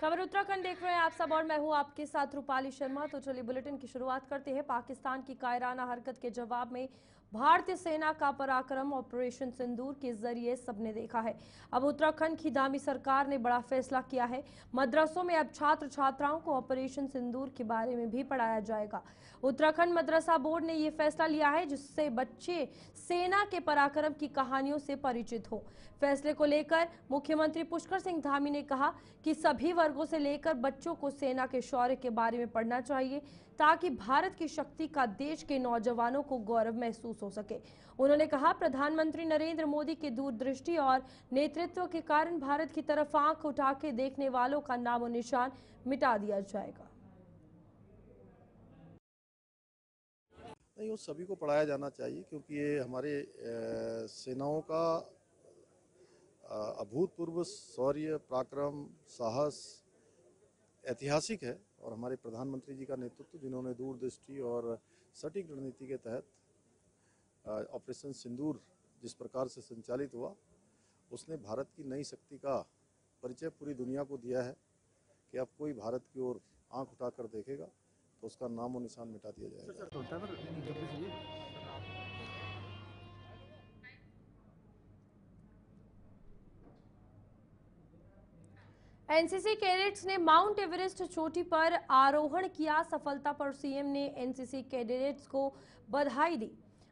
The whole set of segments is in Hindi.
खबर उत्तराखंड देख रहे हैं आप सब और मैं हूं आपके साथ रूपाली शर्मा। तो चलिए बुलेटिन की शुरुआत करते हैं। पाकिस्तान की कायराना हरकत के जवाब में भारतीय सेना का पराक्रम ऑपरेशन सिंदूर के जरिए सबने देखा है। अब उत्तराखंड की दामी सरकार ने बड़ा फैसला किया है। मदरसों में अब छात्र छात्राओं को ऑपरेशन सिंदूर के बारे में भी पढ़ाया जाएगा। उत्तराखंड मदरसा बोर्ड ने यह फैसला लिया है जिससे बच्चे सेना के पराक्रम की कहानियों से परिचित हो। फैसले को लेकर मुख्यमंत्री पुष्कर सिंह धामी ने कहा कि सभी वर्गों से लेकर बच्चों को सेना के शौर्य के बारे में पढ़ना चाहिए ताकि भारत की शक्ति का देश के नौजवानों को गौरव महसूस हो सके। उन्होंने कहा, प्रधानमंत्री नरेंद्र मोदी की दूरदृष्टि और नेतृत्व के कारण भारत की तरफ आंख उठा के देखने वालों का नामो निशान मिटा दिया जाएगा। नहीं, वो सभी को पढ़ाया जाना चाहिए क्योंकि ये हमारे सेनाओं का अभूतपूर्व शौर्य, पराक्रम, साहस ऐतिहासिक है। और हमारे प्रधानमंत्री जी का नेतृत्व, जिन्होंने दूरदृष्टि और सटीक रणनीति के तहत ऑपरेशन सिंदूर जिस प्रकार से संचालित हुआ, उसने भारत की नई शक्ति का परिचय पूरी दुनिया को दिया है कि अब कोई भारत की ओर आंख उठाकर देखेगा तो उसका नामो निशान मिटा दिया जाएगा। एनसीसी कैडेट्स ने माउंट एवरेस्ट चोटी पर आरोहण किया। सफलता पर सीएम ने एनसीसी कैडेट्स को बधाई दी।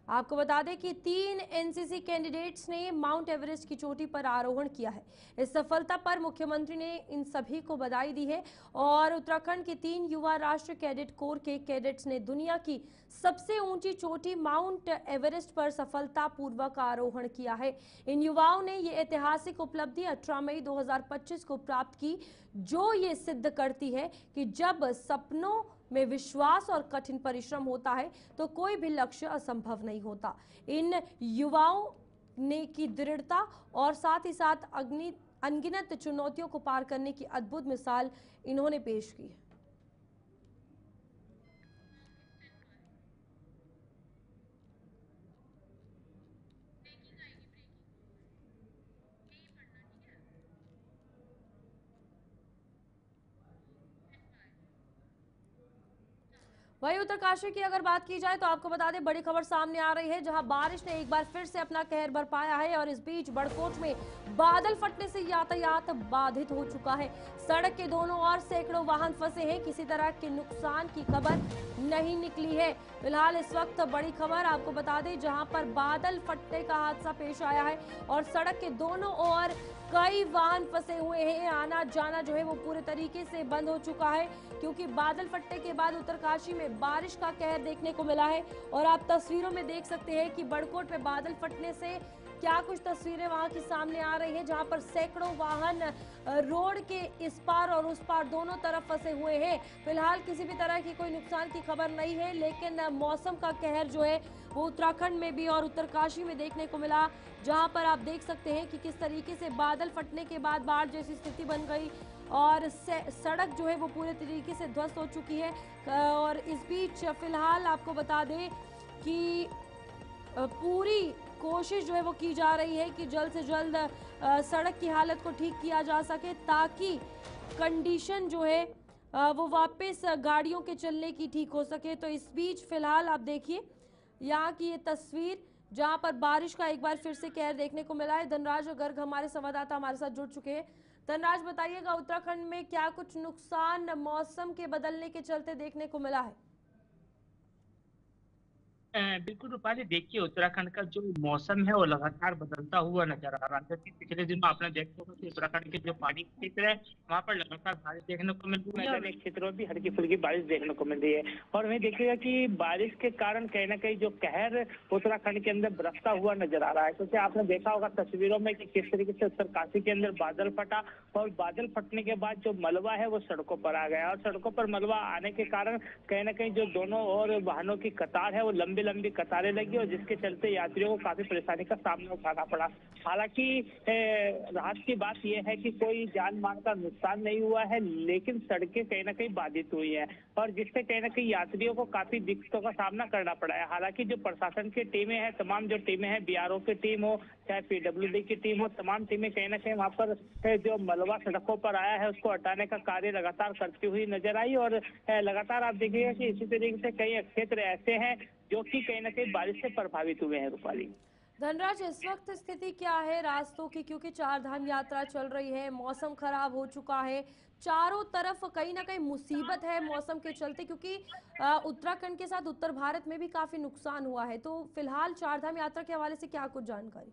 आपको बता दें कि 3 एनसीसी कैंडिडेट्स ने माउंट एवरेस्ट की चोटी पर आरोहण किया है। इस सफलता पर मुख्यमंत्री ने इन सभी को बधाई दी है। और उत्तराखंड के 3 युवा राष्ट्रीय कैडेट कोर के कैडेट्स ने दुनिया की सबसे ऊंची चोटी माउंट एवरेस्ट पर सफलतापूर्वक आरोहण किया है। इन युवाओं ने ये ऐतिहासिक उपलब्धि 18 मई 2025 को प्राप्त की, जो ये सिद्ध करती है कि जब सपनों में विश्वास और कठिन परिश्रम होता है तो कोई भी लक्ष्य असंभव नहीं होता। इन युवाओं ने की दृढ़ता और साथ ही साथ अनगिनत चुनौतियों को पार करने की अद्भुत मिसाल इन्होंने पेश की है। वही उत्तरकाशी की अगर बात की जाए तो आपको बता दें, बड़ी खबर सामने आ रही है जहां बारिश ने एक बार फिर से अपना कहर बरपाया है। और इस बीच बड़कोट में बादल फटने से यातायात बाधित हो चुका है। सड़क के दोनों ओर सैकड़ों वाहन फंसे हैं। किसी तरह के नुकसान की खबर नहीं निकली है। फिलहाल इस वक्त बड़ी खबर आपको बता दें, जहां पर बादल फटने का हादसा पेश आया है और सड़क के दोनों ओर कई वाहन फंसे हुए हैं। आना जाना जो है वो पूरे तरीके से बंद हो चुका है क्योंकि बादल फटने के बाद उत्तरकाशी में बारिश का कहर देखने को मिला है। और आप तस्वीरों में देख सकते हैं कि बड़कोट में बादल फटने से क्या कुछ तस्वीरें वहां की सामने आ रही हैं, जहां पर सैकड़ों वाहन रोड के इस पार और उस पार दोनों तरफ फंसे हुए हैं। फिलहाल किसी भी तरह की कोई नुकसान की खबर नहीं है, लेकिन मौसम का कहर जो है वो उत्तराखंड में भी और उत्तरकाशी में देखने को मिला, जहां पर आप देख सकते हैं कि किस तरीके से बादल फटने के बाद बाढ़ जैसी स्थिति बन गई और सड़क जो है वो पूरे तरीके से ध्वस्त हो चुकी है। और इस बीच फिलहाल आपको बता दें कि पूरी कोशिश जो है वो की जा रही है कि जल्द से जल्द सड़क की हालत को ठीक किया जा सके ताकि कंडीशन जो है वो वापस गाड़ियों के चलने की ठीक हो सके। तो इस बीच फिलहाल आप देखिए यहाँ की ये तस्वीर जहां पर बारिश का एक बार फिर से कहर देखने को मिला है। धनराज गर्ग हमारे संवाददाता हमारे साथ जुड़ चुके हैं। धनराज, बताइएगा उत्तराखंड में क्या कुछ नुकसान मौसम के बदलने के चलते देखने को मिला है? बिल्कुल रूपाली, देखिए उत्तराखंड का जो मौसम है वो लगातार बदलता हुआ नजर आ रहा है। क्योंकि पिछले दिनों आपने देखा होगा कि उत्तराखंड के जो पहाड़ी क्षेत्र है वहाँ पर लगातार बारिश देखने को मिल रही है। मैदानी क्षेत्रों में भी हल्की फुल्की बारिश देखने को मिल रही है। और वहीं देखिएगा कि बारिश के कारण कहीं ना कहीं जो कहर उत्तराखंड के अंदर बरसता हुआ नजर आ रहा है। क्योंकि आपने देखा होगा तस्वीरों में कि किस तरीके से उत्तरकाशी के अंदर बादल फटा और बादल फटने के बाद जो मलबा है वो सड़कों पर आ गया। और सड़कों पर मलबा आने के कारण कहीं ना कहीं जो दोनों ओर वाहनों की कतार है वो लंबी लंबी कतारें लगी और जिसके चलते यात्रियों को काफी परेशानी का सामना उठाना पड़ा। हालांकि राहत की बात यह है कि कोई जान माल का नुकसान नहीं हुआ है, लेकिन सड़कें कहीं ना कहीं बाधित हुई हैं और जिससे कहीं ना कहीं यात्रियों को काफी दिक्कतों का सामना करना पड़ा है। हालांकि जो प्रशासन की टीमें हैं, तमाम जो टीमें हैं, बीआरओ की टीम हो चाहे पीडब्ल्यूडी की टीम हो, तमाम टीमें कहीं ना कहीं वहां पर जो मलबा सड़कों पर आया है उसको हटाने का कार्य लगातार करती हुई नजर आई। और लगातार आप देखिएगा कि इसी तरीके से कई क्षेत्र ऐसे हैं जो कि कहीं ना कहीं बारिश से प्रभावित हुए हैं। रूपाली, धनराज, इस वक्त स्थिति क्या है रास्तों की, क्योंकि चार धाम यात्रा चल रही है, मौसम खराब हो चुका है, चारों तरफ कहीं ना कहीं मुसीबत है मौसम के चलते, क्योंकि उत्तराखंड के साथ उत्तर भारत में भी काफी नुकसान हुआ है। तो फिलहाल चार धाम यात्रा के हवाले से क्या कुछ जानकारी?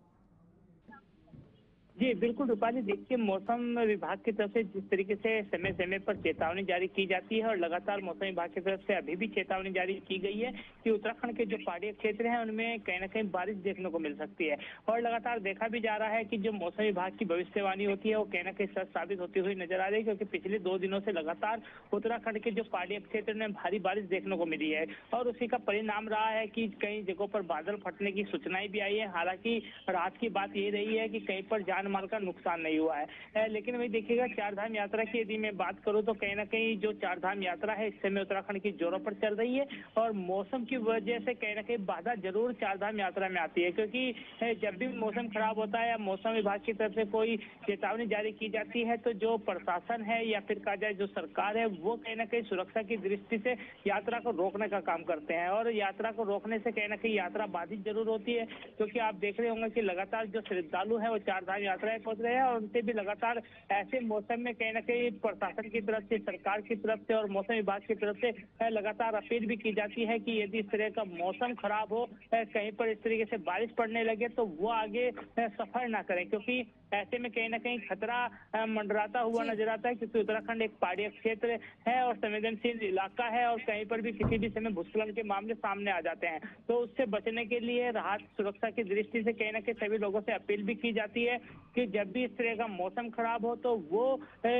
जी बिल्कुल रूपाली, देखिए मौसम विभाग की तरफ से जिस तरीके से समय समय पर चेतावनी जारी की जाती है और लगातार मौसम विभाग की तरफ से अभी भी चेतावनी जारी की गई है कि उत्तराखंड के जो पहाड़ी क्षेत्र हैं उनमें कहीं ना कहीं बारिश देखने को मिल सकती है। और लगातार देखा भी जा रहा है कि जो मौसम विभाग की भविष्यवाणी होती है वो कहीं ना कहीं सच साबित होती हुई नजर आ रही है, क्योंकि पिछले 2 दिनों से लगातार उत्तराखंड के जो पहाड़ी क्षेत्र में भारी बारिश देखने को मिली है और उसी का परिणाम रहा है कि कई जगहों पर बादल फटने की सूचनाएं भी आई है। हालांकि रात की बात ये रही है कि कहीं पर जान माल का नुकसान नहीं हुआ है। लेकिन वही देखिएगा चार धाम यात्रा की यदि मैं बात करूं तो कहीं ना कहीं जो चार धाम यात्रा है इस समय उत्तराखंड की जोरों पर चल रही है और मौसम की वजह से कहीं ना कहीं बाधा जरूर चार धाम यात्रा में आती है, क्योंकि जब भी मौसम खराब होता है या मौसम विभाग की तरफ से कोई चेतावनी जारी की जाती है तो जो प्रशासन है या फिर कहा जाए जो सरकार है वो कहीं ना कहीं सुरक्षा की दृष्टि से यात्रा को रोकने का काम करते हैं। और यात्रा को रोकने से कहीं ना कहीं यात्रा बाधित जरूर होती है, क्योंकि आप देख रहे होंगे कि लगातार जो श्रद्धालु है वो चार धाम यात्राएं पहुंच रहे हैं और उनसे भी लगातार ऐसे मौसम में कहीं ना कहीं प्रशासन की तरफ से, सरकार की तरफ से और मौसम विभाग की तरफ से लगातार अपील भी की जाती है कि यदि इस तरह का मौसम खराब हो, कहीं पर इस तरीके से बारिश पड़ने लगे तो वो आगे सफर ना करें, क्योंकि ऐसे में कहीं ना कहीं खतरा मंडराता हुआ नजर आता है, क्योंकि उत्तराखंड एक पहाड़ी क्षेत्र है और संवेदनशील इलाका है और कहीं पर भी किसी भी समय भूस्खलन के मामले सामने आ जाते हैं। तो उससे बचने के लिए राहत सुरक्षा की दृष्टि से कहीं ना कहीं सभी लोगों से अपील भी की जाती है कि जब भी इस तरह का मौसम खराब हो तो वो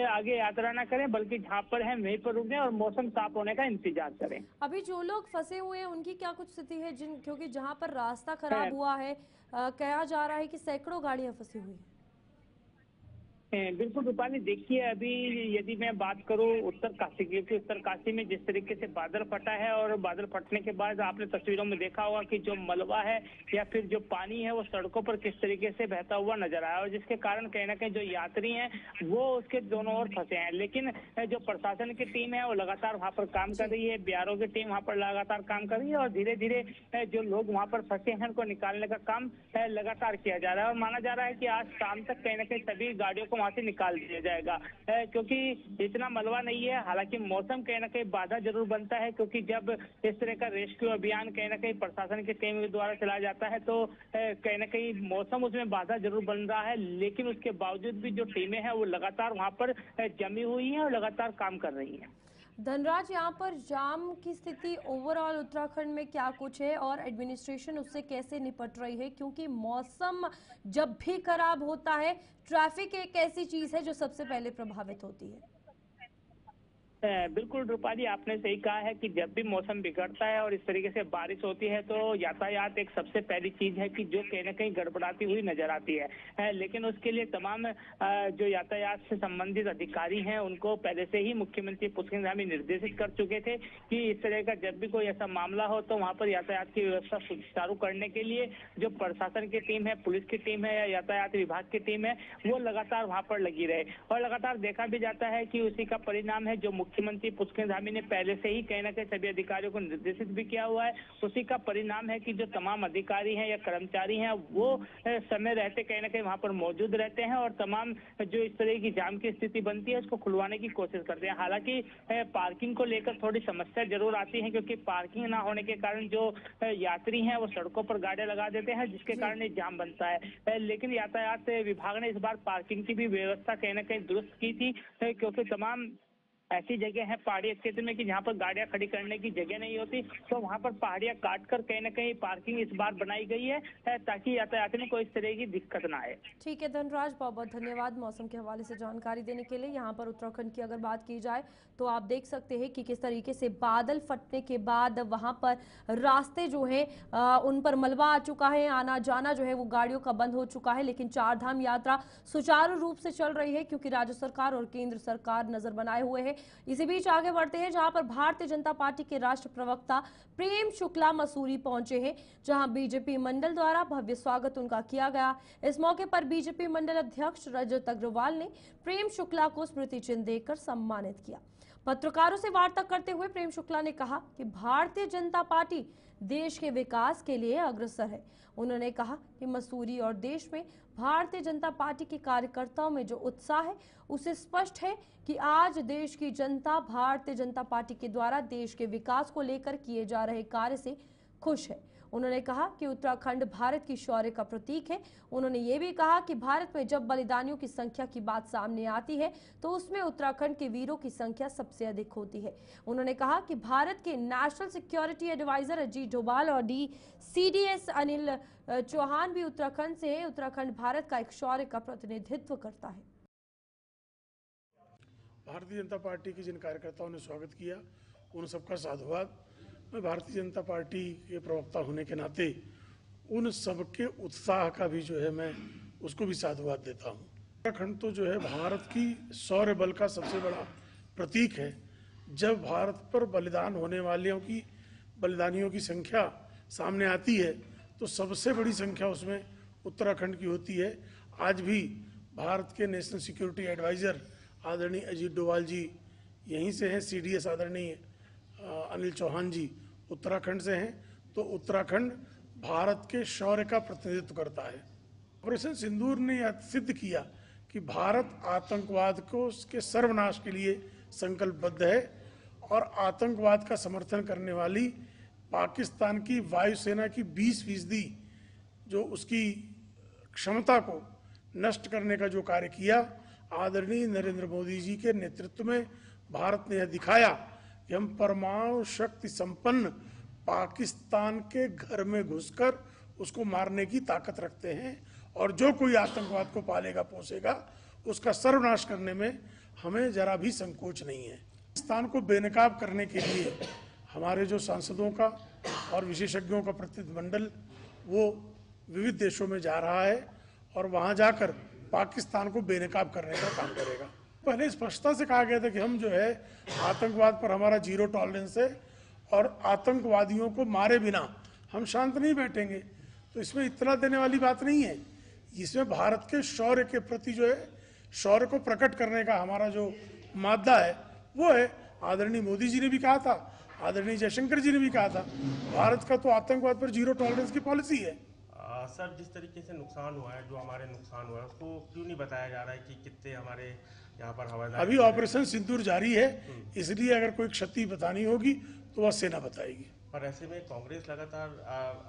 आगे यात्रा ना करें, बल्कि जहाँ पर है वहीं पर रुकें और मौसम साफ होने का इंतजार करें। अभी जो लोग फंसे हुए हैं उनकी क्या कुछ स्थिति है, क्योंकि जहाँ पर रास्ता खराब हुआ है कहा जा रहा है कि सैकड़ों गाड़ियां फंसी हुई हैं। बिल्कुल रूपाली, देखिए अभी यदि मैं बात करूं उत्तर काशी की, क्योंकि उत्तर काशी में जिस तरीके से बादल फटा है और बादल फटने के बाद आपने तस्वीरों में देखा होगा कि जो मलबा है या फिर जो पानी है वो सड़कों पर किस तरीके से बहता हुआ नजर आया और जिसके कारण कहीं ना कहीं जो यात्री हैं वो उसके दोनों ओर फंसे हैं। लेकिन जो प्रशासन की टीम है वो लगातार वहाँ पर काम कर रही है, बीआरओ की टीम वहाँ पर लगातार काम कर रही है और धीरे धीरे जो लोग वहाँ पर फंसे हैं उनको निकालने का काम लगातार किया जा रहा है और माना जा रहा है कि आज शाम तक कहीं ना कहीं सभी गाड़ियों को वहां से निकाल दिया जाएगा, क्योंकि इतना मलबा नहीं है। हालांकि मौसम कहीं ना कहीं बाधा जरूर बनता है, क्योंकि जब इस तरह का रेस्क्यू अभियान कहीं ना कहीं प्रशासन की टीम के द्वारा चलाया जाता है तो कहीं ना कहीं मौसम उसमें बाधा जरूर बन रहा है, लेकिन उसके बावजूद भी जो टीमें हैं वो लगातार वहां पर जमी हुई हैं और लगातार काम कर रही हैं। धनराज, यहाँ पर जाम की स्थिति ओवरऑल उत्तराखंड में क्या कुछ है और एडमिनिस्ट्रेशन उससे कैसे निपट रही है, क्योंकि मौसम जब भी खराब होता है ट्रैफिक एक ऐसी चीज है जो सबसे पहले प्रभावित होती है। बिल्कुल रूपाली, आपने सही कहा है कि जब भी मौसम बिगड़ता है और इस तरीके से बारिश होती है तो यातायात एक सबसे पहली चीज है कि जो कहीं ना कहीं गड़बड़ाती हुई नजर आती है। लेकिन उसके लिए तमाम जो यातायात से संबंधित अधिकारी हैं उनको पहले से ही मुख्यमंत्री पुष्कर धामी निर्देशित कर चुके थे कि इस तरह का जब भी कोई ऐसा मामला हो तो वहाँ पर यातायात की व्यवस्था सुचारू करने के लिए जो प्रशासन की टीम है, पुलिस की टीम है या यातायात विभाग की टीम है वो लगातार वहाँ पर लगी रहे। और लगातार देखा भी जाता है कि उसी का परिणाम है जो मुख्यमंत्री पुष्कर धामी ने पहले से ही कहीं ना कहीं सभी अधिकारियों को निर्देशित भी किया हुआ है, उसी का परिणाम है कि जो तमाम अधिकारी हैं या कर्मचारी हैं वो समय रहते कहीं ना कहीं वहां पर मौजूद रहते हैं और तमाम जो इस तरह की जाम की स्थिति बनती है उसको खुलवाने की कोशिश करते हैं। हालांकि पार्किंग को लेकर थोड़ी समस्या जरूर आती है, क्योंकि पार्किंग ना होने के कारण जो यात्री हैं वो सड़कों पर गाड़ियां लगा देते हैं जिसके कारण जाम बनता है। लेकिन यातायात विभाग ने इस बार पार्किंग की भी व्यवस्था कहीं ना कहीं दुरुस्त की थी, क्योंकि तमाम ऐसी जगह है पहाड़ी क्षेत्र में कि जहाँ पर गाड़ियां खड़ी करने की जगह नहीं होती, तो वहाँ पर पहाड़ियां काट कर कहीं ना कहीं पार्किंग इस बार बनाई गई है ताकि यातायात में कोई इस तरह की दिक्कत ना आए। ठीक है धनराज, बहुत बहुत धन्यवाद मौसम के हवाले से जानकारी देने के लिए। यहाँ पर उत्तराखंड की अगर बात की जाए तो आप देख सकते हैं कि किस तरीके से बादल फटने के बाद वहाँ पर रास्ते जो है उन पर मलबा आ चुका है, आना जाना जो है वो गाड़ियों का बंद हो चुका है, लेकिन चार धाम यात्रा सुचारू रूप से चल रही है क्योंकि राज्य सरकार और केंद्र सरकार नजर बनाए हुए है। इसी बीच आगे बढ़ते हैं, जहां पर भारतीय जनता पार्टी के राष्ट्रीय प्रवक्ता प्रेम शुक्ला मसूरी पहुंचे हैं, जहां बीजेपी मंडल द्वारा भव्य स्वागत उनका किया गया। इस मौके पर बीजेपी मंडल अध्यक्ष रजत अग्रवाल ने प्रेम शुक्ला को स्मृति चिन्ह देकर सम्मानित किया। पत्रकारों से वार्ता करते हुए प्रेम शुक्ला ने कहा कि भारतीय जनता पार्टी देश के विकास के लिए अग्रसर है। उन्होंने कहा कि मसूरी और देश में भारतीय जनता पार्टी के कार्यकर्ताओं में जो उत्साह है, उसे स्पष्ट है कि आज देश की जनता भारतीय जनता पार्टी के द्वारा देश के विकास को लेकर किए जा रहे कार्य से खुश है। उन्होंने कहा कि उत्तराखंड भारत की शौर्य का प्रतीक है। उन्होंने ये भी कहा कि भारत में जब बलिदानियों की संख्या की बात सामने आती है तो उसमें उत्तराखंड के वीरों की संख्या सबसे अधिक होती है। उन्होंने कहा कि भारत के national security adviser Ajit Doval और CDS अनिल चौहान भी उत्तराखंड से हैं। उत्तराखंड भारत का एक शौर्य का प्रतिनिधित्व करता है। भारतीय जनता पार्टी के जिन कार्यकर्ताओं ने स्वागत किया, उन सबका साधुवाद। मैं भारतीय जनता पार्टी के प्रवक्ता होने के नाते उन सबके उत्साह का भी जो है मैं उसको भी साधुवाद देता हूँ। उत्तराखंड तो जो है भारत की शौर्य बल का सबसे बड़ा प्रतीक है। जब भारत पर बलिदान होने वालों की बलिदानियों की संख्या सामने आती है तो सबसे बड़ी संख्या उसमें उत्तराखंड की होती है। आज भी भारत के नेशनल सिक्योरिटी एडवाइजर आदरणीय अजीत डोभाल जी यहीं से हैं, CDS आदरणीय अनिल चौहान जी उत्तराखंड से हैं। तो उत्तराखंड भारत के शौर्य का प्रतिनिधित्व करता है। ऑपरेशन सिंदूर ने यह सिद्ध किया कि भारत आतंकवाद को उसके सर्वनाश के लिए संकल्पबद्ध है और आतंकवाद का समर्थन करने वाली पाकिस्तान की वायुसेना की 20% जो उसकी क्षमता को नष्ट करने का जो कार्य किया, आदरणीय नरेंद्र मोदी जी के नेतृत्व में भारत ने यह दिखाया कि हम परमाणु शक्ति संपन्न पाकिस्तान के घर में घुसकर उसको मारने की ताकत रखते हैं और जो कोई आतंकवाद को पालेगा पोसेगा उसका सर्वनाश करने में हमें जरा भी संकोच नहीं है। पाकिस्तान को बेनकाब करने के लिए हमारे जो सांसदों का और विशेषज्ञों का प्रतिनिधिमंडल वो विविध देशों में जा रहा है और वहां जाकर पाकिस्तान को बेनकाब करने का काम करेगा। पहले स्पष्टता से कहा गया था कि हम जो है आतंकवाद पर हमारा 0 टॉलरेंस है और आतंकवादियों को मारे बिना हम शांत नहीं बैठेंगे। तो इसमें इतना देने वाली बात नहीं है। इसमें भारत के शौर्य के प्रति जो है शौर्य को प्रकट करने का हमारा जो मादा है वो है। आदरणीय मोदी जी ने भी कहा था, आदरणीय जयशंकर जी ने भी कहा था, भारत का तो आतंकवाद पर 0 टॉलरेंस की पॉलिसी है। सर, जिस तरीके से नुकसान हुआ है, जो हमारे नुकसान हुआ है, उसको क्यों नहीं बताया जा रहा है कि कितने हमारे यहाँ पर हवाई? अभी ऑपरेशन सिंदूर जारी है, इसलिए अगर कोई क्षति बतानी होगी तो वह सेना बताएगी। पर ऐसे में कांग्रेस लगातार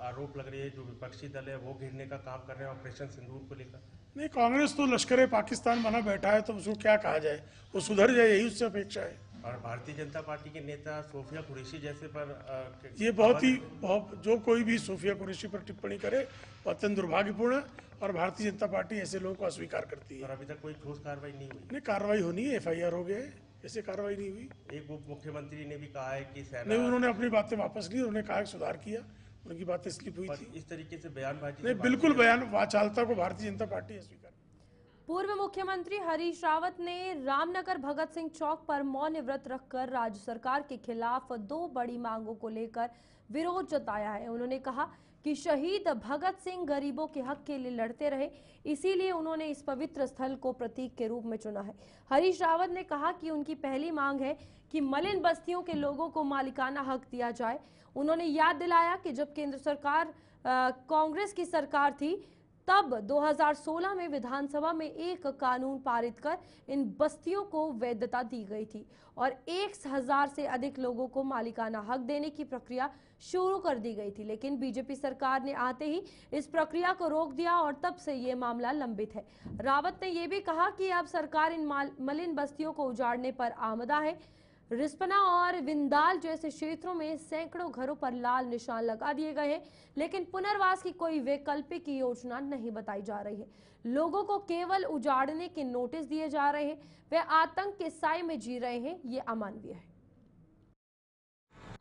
आरोप लग रही है, जो विपक्षी दल है वो घेरने का काम कर रहे हैं ऑपरेशन सिंदूर को लेकर। नहीं, कांग्रेस तो लश्कर पाकिस्तान बना बैठा है, तो उसको क्या कहा जाए, वो सुधर जाए, यही उससे अपेक्षा है। और भारतीय जनता पार्टी के नेता सोफिया कुरैशी जैसे पर ये बहुत जो कोई भी सोफिया कुरैशी पर टिप्पणी करे वो अत्यंत दुर्भाग्यपूर्ण है और भारतीय जनता पार्टी ऐसे लोगों को अस्वीकार करती है। और अभी तक कोई ठोस कार्रवाई नहीं हुई? नहीं, कार्रवाई होनी है, FIR हो गया है, ऐसे कार्रवाई नहीं हुई। एक उप मुख्यमंत्री ने भी कहा है कि सेना नहीं, उन्होंने अपनी बातें वापस ली, उन्होंने कहा सुधार किया, उनकी बातें स्लिप हुई थी। इस तरीके से बयानबाजी नहीं, बिल्कुल बयान वाचालता को भारतीय जनता पार्टी अस्वीकार। पूर्व मुख्यमंत्री हरीश रावत ने रामनगर भगत सिंह चौक पर मौन व्रत रखकर राज्य सरकार के खिलाफ 2 बड़ी मांगों को लेकर विरोध जताया है। उन्होंने कहा कि शहीद भगत सिंह गरीबों के हक के लिए लड़ते रहे, इसीलिए उन्होंने इस पवित्र स्थल को प्रतीक के रूप में चुना है। हरीश रावत ने कहा कि उनकी पहली मांग है कि मलिन बस्तियों के लोगों को मालिकाना हक दिया जाए। उन्होंने याद दिलाया कि जब केंद्र सरकार कांग्रेस की सरकार थी, तब 2016 में विधानसभा में एक कानून पारित कर इन बस्तियों को वैधता दी गई थी और 1000 से अधिक लोगों को मालिकाना हक देने की प्रक्रिया शुरू कर दी गई थी। लेकिन बीजेपी सरकार ने आते ही इस प्रक्रिया को रोक दिया और तब से ये मामला लंबित है। रावत ने यह भी कहा कि अब सरकार इन मलिन बस्तियों को उजाड़ने पर आमदा है। रिस्पना और विंदाल जैसे क्षेत्रों में सैकड़ों घरों पर लाल निशान लगा दिए गए हैं, लेकिन पुनर्वास की कोई वैकल्पिक योजना नहीं बताई जा रही है। लोगों को केवल उजाड़ने के नोटिस दिए जा रहे हैं। वे आतंक के साए में जी रहे हैं, ये अमानवीय है।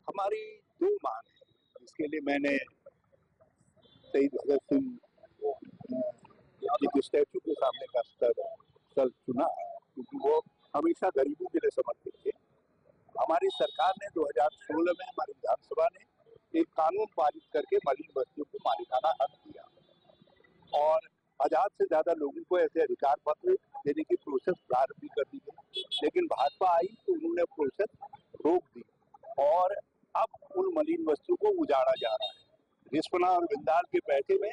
हमारी 2 मांग है, इसके लिए मैंने शहीद भगत सिंह जी के स्टैचू के सामने का स्थल चुना है, क्योंकि वो हमेशा गरीबों के लिए समर्पित थे। हमारी सरकार ने 2016 में हमारी विधानसभा ने एक कानून पारित करके मलिन बस्तियों को मालिकाना हक दिया और 1000 से ज्यादा लोगों को ऐसे अधिकार पत्र देने की प्रोसेस प्रारंभ भी कर दी गई, लेकिन भाजपा आई तो उन्होंने प्रोसेस रोक दी और अब उन मलिन बस्तियों को उजाड़ा जा रहा है। रिस्पना और बिंदाल के पैसे में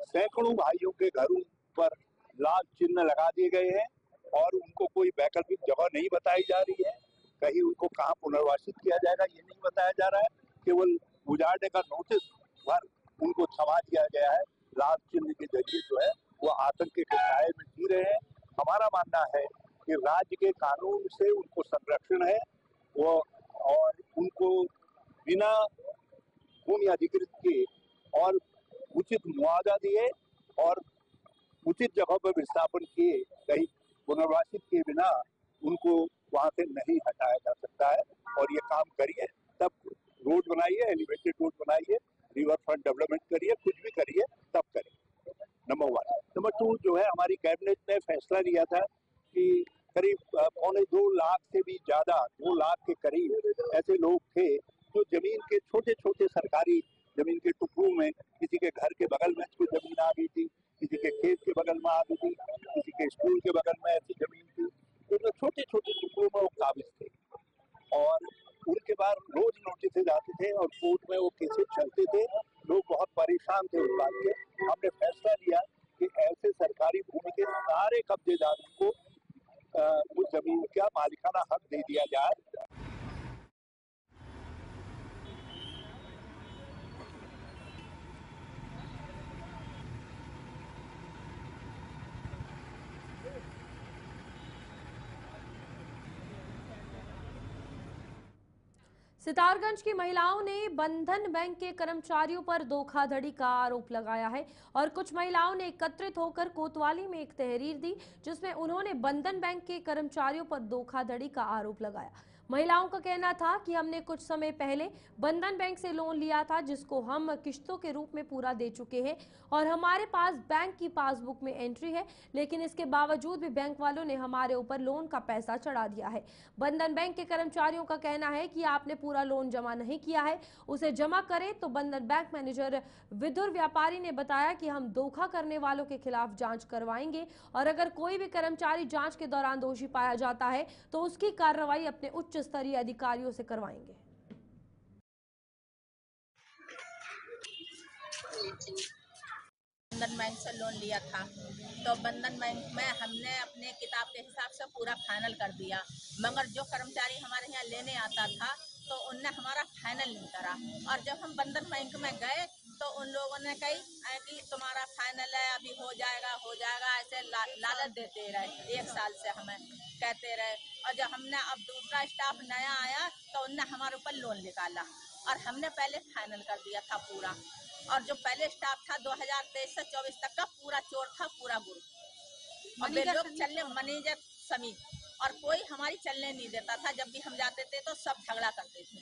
सैकड़ों भाइयों के घरों पर लाल चिन्ह लगा दिए गए हैं और उनको कोई वैकल्पिक जगह नहीं बताई जा रही है। कहीं उनको कहाँ पुनर्वासित किया जाएगा ये नहीं बताया जा रहा है, केवल उजाड़ने का नोटिस पर उनको थमा दिया गया है। लाल चिन्ह के जरिए जो है वो आतंक के साए में जी रहे हैं। हमारा मानना है कि राज्य के कानून से उनको संरक्षण है वो और उनको बिना भूमि अधिकृत किए और उचित मुआवजा दिए और उचित जगह पर विस्थापन किए, कहीं पुनर्वासित किए बिना उनको वहां से नहीं हटाया जा सकता है। और ये काम करिए, तब रोड बनाइए, एलिवेटेड रोड बनाइए, रिवर फ्रंट डेवलपमेंट करिए, कुछ भी करिए, तब करिए। नंबर 1। नंबर 2 जो है, हमारी कैबिनेट ने फैसला लिया था कि करीब 2.25 लाख से भी ज्यादा 2 लाख के करीब ऐसे लोग थे जो जमीन के छोटे छोटे सरकारी जमीन के टुकड़ों में, किसी के घर के बगल में कोई जमीन आ गई थी, किसी के खेत के बगल में आ गई थी, किसी के स्कूल के बगल में ऐसी जमीन थी, तो छोटे छोटे टुकड़ों में वो काबिज थे और उनके बाद रोज नोटिस आते थे और कोर्ट में वो केसेस चलते थे। लोग बहुत परेशान थे उस बात के। हमने फैसला लिया कि ऐसे सरकारी भूमि के सारे कब्जेदारों को उस जमीन का मालिकाना हक दे दिया जाए। सितारगंज की महिलाओं ने बंधन बैंक के कर्मचारियों पर धोखाधड़ी का आरोप लगाया है और कुछ महिलाओं ने एकत्रित होकर कोतवाली में एक तहरीर दी जिसमें उन्होंने बंधन बैंक के कर्मचारियों पर धोखाधड़ी का आरोप लगाया। महिलाओं का कहना था कि हमने कुछ समय पहले बंधन बैंक से लोन लिया था जिसको हम किश्तों के रूप में पूरा दे चुके हैं और हमारे पास बैंक की पासबुक में एंट्री है, लेकिन इसके बावजूद भी बैंक वालों ने हमारे ऊपर लोन का पैसा चढ़ा दिया है। बंधन बैंक के कर्मचारियों का कहना है कि आपने पूरा लोन जमा नहीं किया है, उसे जमा करें। तो बंधन बैंक मैनेजर विदुर व्यापारी ने बताया कि हम धोखा करने वालों के खिलाफ जांच करवाएंगे और अगर कोई भी कर्मचारी जांच के दौरान दोषी पाया जाता है तो उसकी कार्रवाई अपने उच्च स्तरीय अधिकारियों से करवाएंगे। बंधन बैंक से लोन लिया था तो बंधन बैंक में हमने अपने किताब के हिसाब से पूरा फाइनल कर दिया, मगर जो कर्मचारी हमारे यहाँ लेने आता था तो उनने हमारा फाइनल नहीं करा और जब हम बंधन बैंक में गए तो उन लोगों ने कही कि तुम्हारा फाइनल है, अभी हो जाएगा ऐसे लालच देते रहे। 1 साल से हमें कहते रहे और जब हमने अब दूसरा स्टाफ नया आया तो उनने हमारे ऊपर लोन निकाला और हमने पहले फाइनल कर दिया था पूरा। और जो पहले स्टाफ था 2023 से 24 तक का पूरा चोर था, पूरा गुरु और वे लोग चलने मैनेजर समीप और कोई हमारी चलने नहीं देता था। जब भी हम जाते थे तो सब झगड़ा करते थे।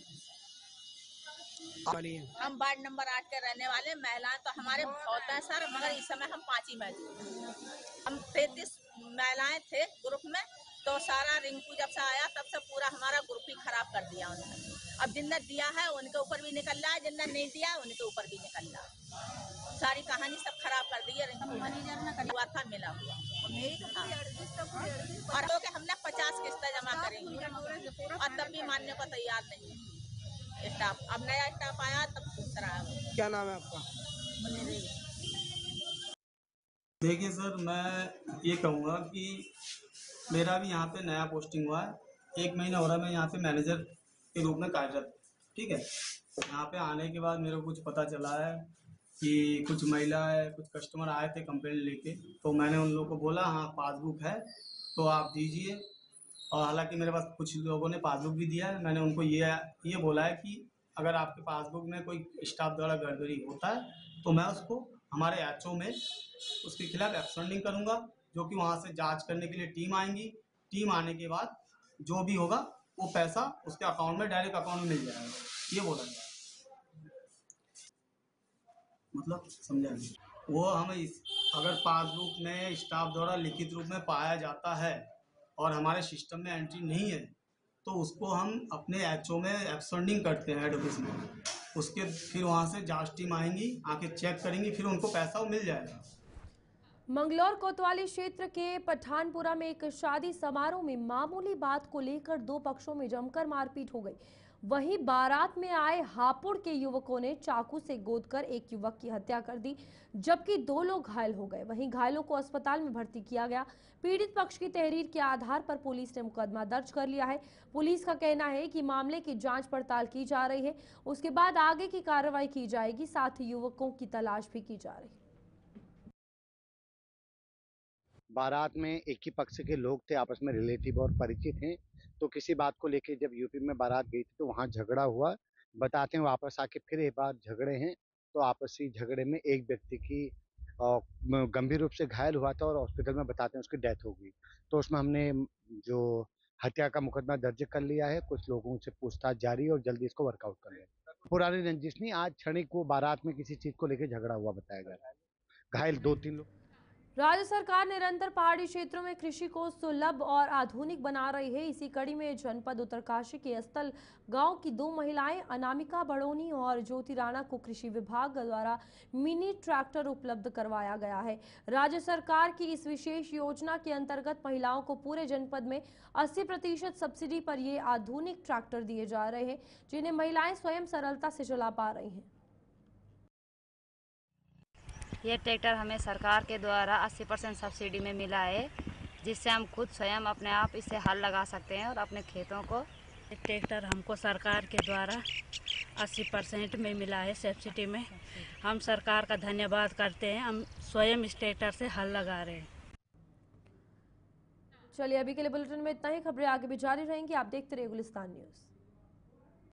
हम वार्ड नंबर 8 के रहने वाले महिलाएं तो हमारे बहुत हैं सर, मगर इस समय हम 5 ही में हम 33 महिलाएं थे ग्रुप में, तो सारा रिंकू जब से आया तब से पूरा हमारा ग्रुप ही खराब कर दिया उन्होंने। अब जिनने दिया है उनके ऊपर भी निकल रहा है, जिनने नहीं दिया उनके ऊपर भी निकल रहा है। सारी कहानी सब खराब कर दी है। रिंकू मैनेजर ने हुआ था मिला हुआ और तो के हमने 50 किस्तें जमा करेंगे और तब भी मानने को तैयार नहीं है स्टाफ। अब नया स्टाफ आया तब दूसरा है। क्या नाम है आपका? देखिए सर, मैं ये कहूँगा कि मेरा भी यहाँ पे नया पोस्टिंग हुआ है, 1 महीना हो रहा है मैं यहाँ पे मैनेजर के रूप में कार्यरत। ठीक है, यहाँ पे आने के बाद मेरे को कुछ पता चला है कि कुछ महिलाएं, कुछ कस्टमर आए थे कंप्लेंट लेके, तो मैंने उन लोगों को बोला हाँ पासबुक है तो आप दीजिए, और हालांकि मेरे पास कुछ लोगों ने पासबुक भी दिया है। मैंने उनको ये बोला है कि अगर आपके पासबुक में कोई स्टाफ द्वारा गड़बड़ी होता है तो मैं उसको हमारे एचओ में उसके खिलाफ एक्शन करूँगा, जो कि वहाँ से जांच करने के लिए टीम आएंगी। टीम आने के बाद जो भी होगा वो पैसा उसके अकाउंट में, डायरेक्ट अकाउंट में मिल जाएगा, ये बोला गया। मतलब समझा नहीं वो, हम अगर पासबुक में स्टाफ द्वारा लिखित रूप में पाया जाता है और हमारे सिस्टम में एंट्री नहीं है तो उसको हम अपने एचओ में एक्सटेंडिंग करते हैं हेड ऑफिस में। उसके फिर वहाँ से जांच टीम आएंगी, आके चेक करेंगी, फिर उनको पैसा मिल जाएगा। मंगलौर कोतवाली क्षेत्र के पठानपुरा में एक शादी समारोह में मामूली बात को लेकर दो पक्षों में जमकर मारपीट हो गई। वहीं बारात में आए हापुड़ के युवकों ने चाकू से गोदकर एक युवक की हत्या कर दी, जबकि दो लोग घायल हो गए। वहीं घायलों को अस्पताल में भर्ती किया गया। पीड़ित पक्ष की तहरीर के आधार पर पुलिस ने मुकदमा दर्ज कर लिया है। पुलिस का कहना है कि मामले की जांच पड़ताल की जा रही है, उसके बाद आगे की कार्रवाई की जाएगी। साथ ही युवकों की तलाश भी की जा रही है। बारात में एक ही पक्ष के लोग थे, आपस में रिलेटिव और परिचित हैं। तो किसी बात को लेके जब यूपी में बारात गई थी तो वहां झगड़ा हुआ। बताते हैं वापस आके फिर एक बार झगड़े हैं। तो आपसी झगड़े में एक व्यक्ति की गंभीर रूप से घायल हुआ था और हॉस्पिटल में बताते हैं उसकी डेथ हो गई। तो उसमें हमने जो हत्या का मुकदमा दर्ज कर लिया है। कुछ लोगों से पूछताछ जारी है और जल्दी इसको वर्कआउट कर लेंगे। पुरानी रंजिश नहीं, आज क्षणिक वो बारात में किसी चीज को लेकर झगड़ा हुआ बताया जा रहा है। घायल 2-3 लोग। राज्य सरकार निरंतर पहाड़ी क्षेत्रों में कृषि को सुलभ और आधुनिक बना रही है। इसी कड़ी में जनपद उत्तरकाशी के अस्तल गांव की दो महिलाएं अनामिका बड़ोनी और ज्योति राणा को कृषि विभाग द्वारा मिनी ट्रैक्टर उपलब्ध करवाया गया है। राज्य सरकार की इस विशेष योजना के अंतर्गत महिलाओं को पूरे जनपद में 80% सब्सिडी पर ये आधुनिक ट्रैक्टर दिए जा रहे हैं, जिन्हें महिलाएं स्वयं सरलता से चला पा रही हैं। ये ट्रैक्टर हमें सरकार के द्वारा 80% सब्सिडी में मिला है, जिससे हम खुद स्वयं अपने आप इससे हल लगा सकते हैं और अपने खेतों को। ट्रैक्टर हमको सरकार के द्वारा 80% में मिला है सब्सिडी में। हम सरकार का धन्यवाद करते हैं। हम स्वयं इस ट्रैक्टर से हल लगा रहे हैं। चलिए अभी के लिए बुलेटिन में इतना ही। खबरें आगे भी जारी रहेंगी। आप देखते रहिए गुलिस्तान न्यूज़।